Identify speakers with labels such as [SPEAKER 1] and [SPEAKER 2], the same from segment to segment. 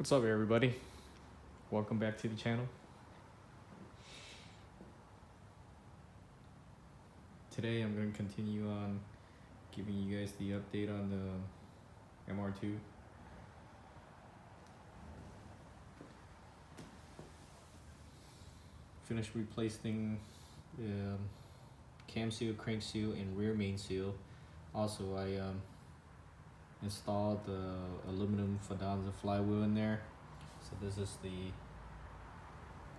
[SPEAKER 1] What's up, everybody? Welcome back to the channel. Today I'm going to continue on giving you guys the update on the MR2. Finished replacing the cam seal, crank seal, and rear main seal. Also, I installed the aluminum Fidanza flywheel in there. So this is the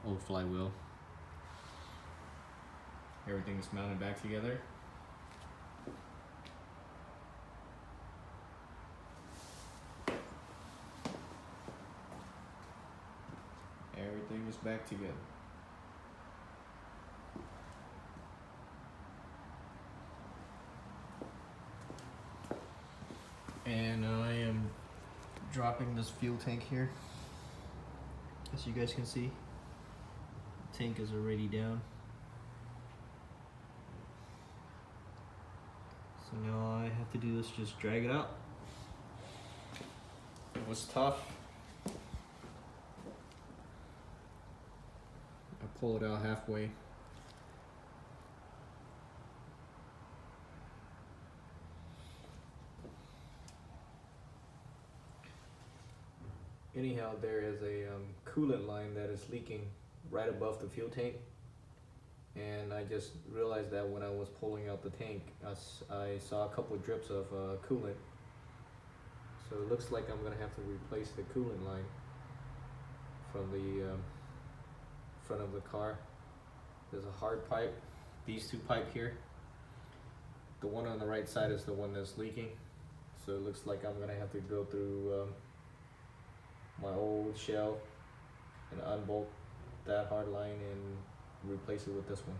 [SPEAKER 1] old flywheel. Everything is mounted back together. Everything is back together. And I am dropping this fuel tank here. As you guys can see, the tank is already down. So now all I have to do is just drag it out. It was tough. I pull it out halfway. Anyhow, there is a coolant line that is leaking right above the fuel tank, and I just realized that when I was pulling out the tank, I saw a couple of drips of coolant. So it looks like I'm gonna have to replace the coolant line from the front of the car. There's a hard pipe, these two pipe here. The one on the right side is the one that's leaking, so it looks like I'm gonna have to go through my old shell and unbolt that hard line and replace it with this one.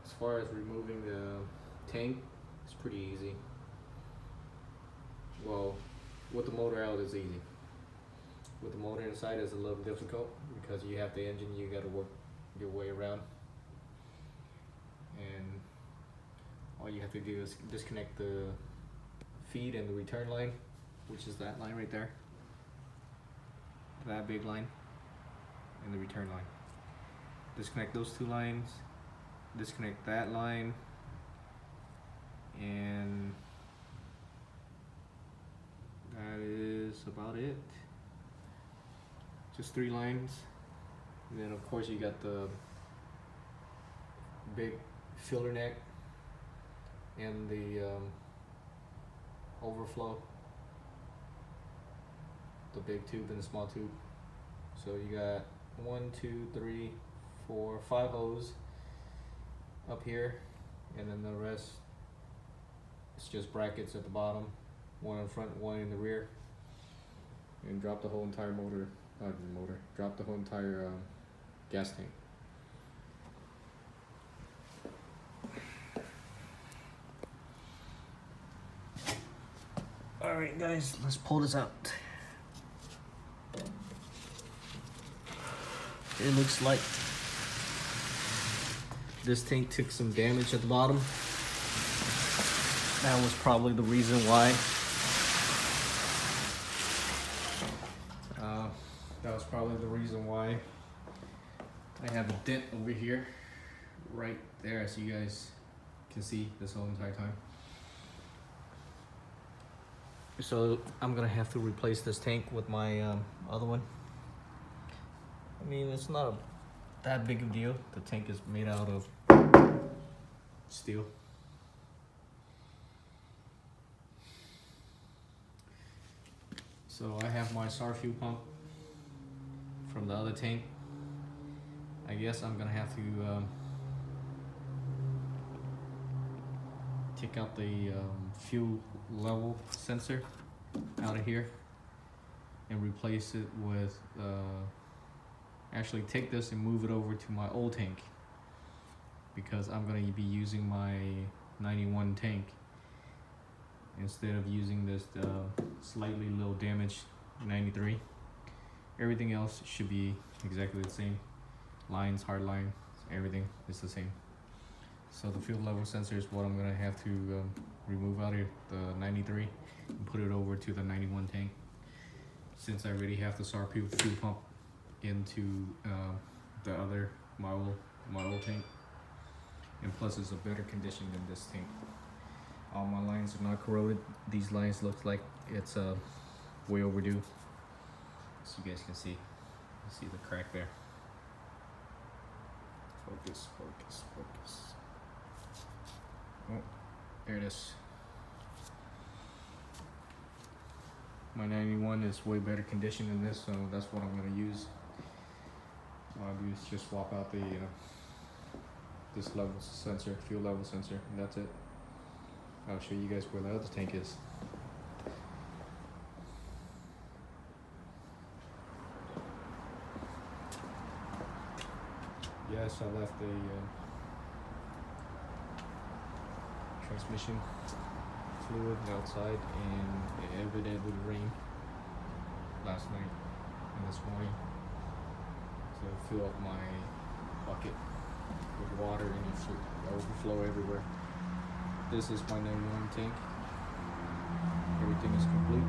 [SPEAKER 1] As far as removing the tank, it's pretty easy. Well, with the motor out is easy. With the motor inside is a little difficult because you have the engine, you got to work your way around, and all you have to do is disconnect the feed and the return line, which is that line right there, that big line, and the return line. Disconnect those two lines, disconnect that line, and that is about it. Just 3 lines. And then of course you got the big filler neck and the overflow, the big tube and the small tube. So you got 1, 2, 3, 4, 5 hose up here, and then the rest it's just brackets at the bottom, one in front, one in the rear. And drop the whole entire drop the whole entire gas tank. Alright guys, let's pull this out. It looks like this tank took some damage at the bottom. That was probably the reason why. I have a dent over here, right there, as you guys can see this whole entire time. So I'm gonna have to replace this tank with my other one. I mean, it's not that big of a deal. The tank is made out of steel. So I have my SAR fuel pump from the other tank. I guess I'm gonna have to take out the fuel level sensor out of here and replace it with actually take this and move it over to my old tank, because I'm going to be using my 91 tank instead of using this slightly little damaged 93. Everything else should be exactly the same. Lines, hard line, everything is the same. So the fuel level sensor is what I'm gonna have to remove out of the 93 and put it over to the 91 tank. Since I already have the SRP fuel pump into the other my old tank, and plus it's a better condition than this tank. All my lines are not corroded. These lines look like it's way overdue. So you guys can see the crack there. Focus, focus, focus. Oh, there it is. My 91 is way better condition than this, so that's what I'm gonna use. What I'll do is just swap out the this level sensor, fuel level sensor, and that's it. I'll show you guys where the other tank is. Yes, I left the transmission fluid outside, and it evidently rained last night and this morning, so fill up my bucket with water and it overflow everywhere. This is my 91 tank. Everything is complete.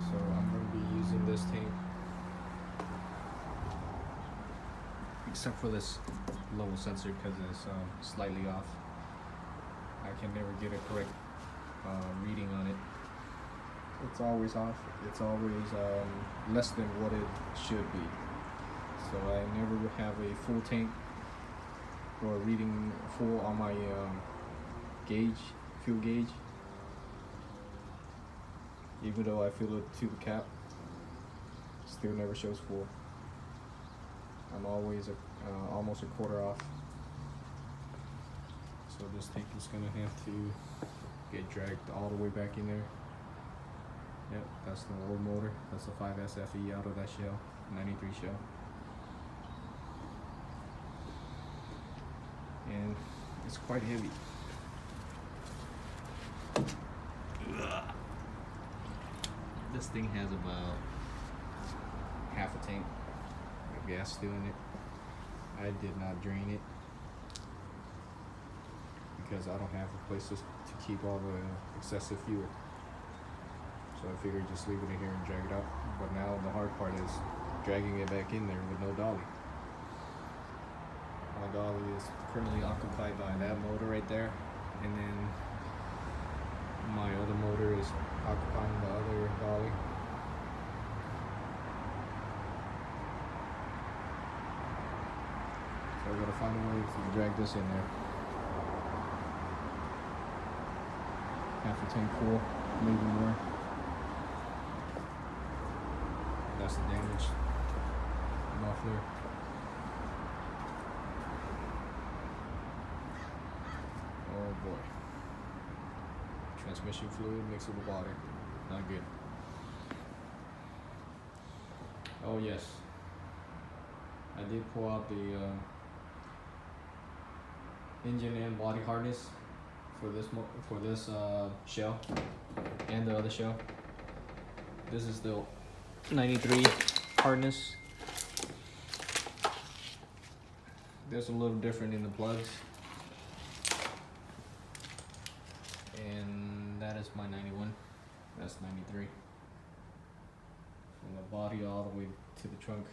[SPEAKER 1] So I'm going to be using this tank, except for this level sensor because it's slightly off. I can never get a correct reading on it. It's always off. It's always less than what it should be. So I never have a full tank or reading full on my gauge, fuel gauge. Even though I fill it to the cap, still never shows full. I'm always almost a quarter off. So this tank is gonna have to get dragged all the way back in there. Yep, that's the old motor. That's the 5SFE out of that shell, 93 shell. And it's quite heavy. This thing has about half a tank of gas still in it. I did not drain it because I don't have a place to keep all the excessive fuel. So I figured just leave it in here and drag it out. But now the hard part is dragging it back in there with no dolly. My dolly is currently occupied by that motor right there, and then my other motor is occupying the other dolly. So I gotta find a way to drag this in there. Half a tank full, maybe more. That's the damage muffler. Oh boy. Transmission fluid mixed with water. Not good. Oh yes. I did pull out the engine and body harness for this shell and the other shell. This is the 93 harness. There's a little different in the plugs. And that is my 91. That's 93. From the body all the way to the trunk.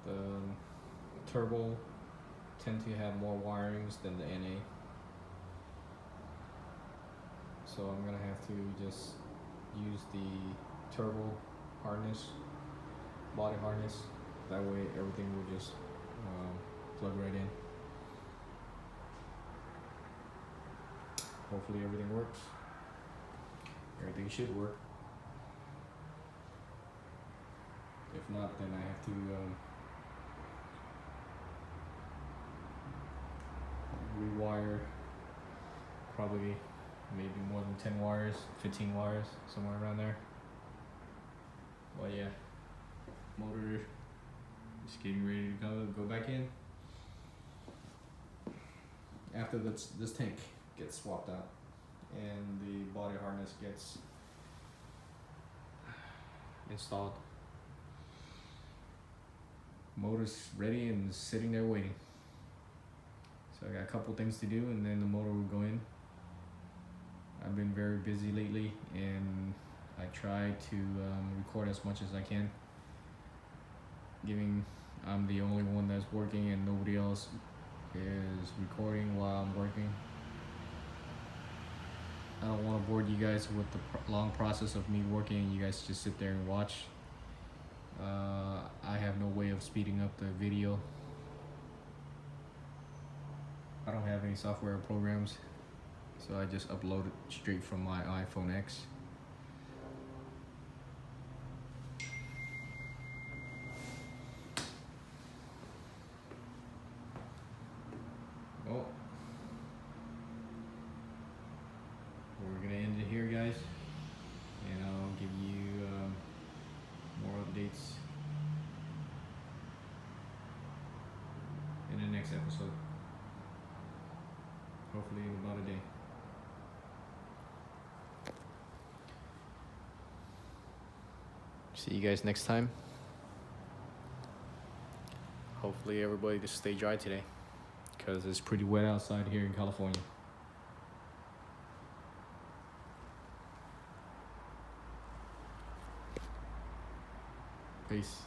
[SPEAKER 1] The turbo tend to have more wirings than the NA. So I'm gonna have to just use the turbo harness, body harness. That way everything will just plug right in. Hopefully everything works. Everything should work. If not, then I have to rewire probably maybe more than 10 wires, 15 wires, somewhere around there. Well, yeah, motor is getting ready to go back in. After this tank gets swapped out and the body harness gets installed. Motor's ready and sitting there waiting. So I got a couple things to do, and then the motor will go in. I've been very busy lately, and I try to record as much as I can. I'm the only one that's working, and nobody else is recording while I'm working. I don't want to bore you guys with the long process of me working and you guys just sit there and watch. I have no way of speeding up the video. I don't have any software programs, so I just upload it straight from my iPhone X. Well, we're gonna end it here, guys, and I'll give you more updates in the next episode, hopefully in about a day. See you guys next time. Hopefully everybody just stay dry today, because it's pretty wet outside here in California. Peace.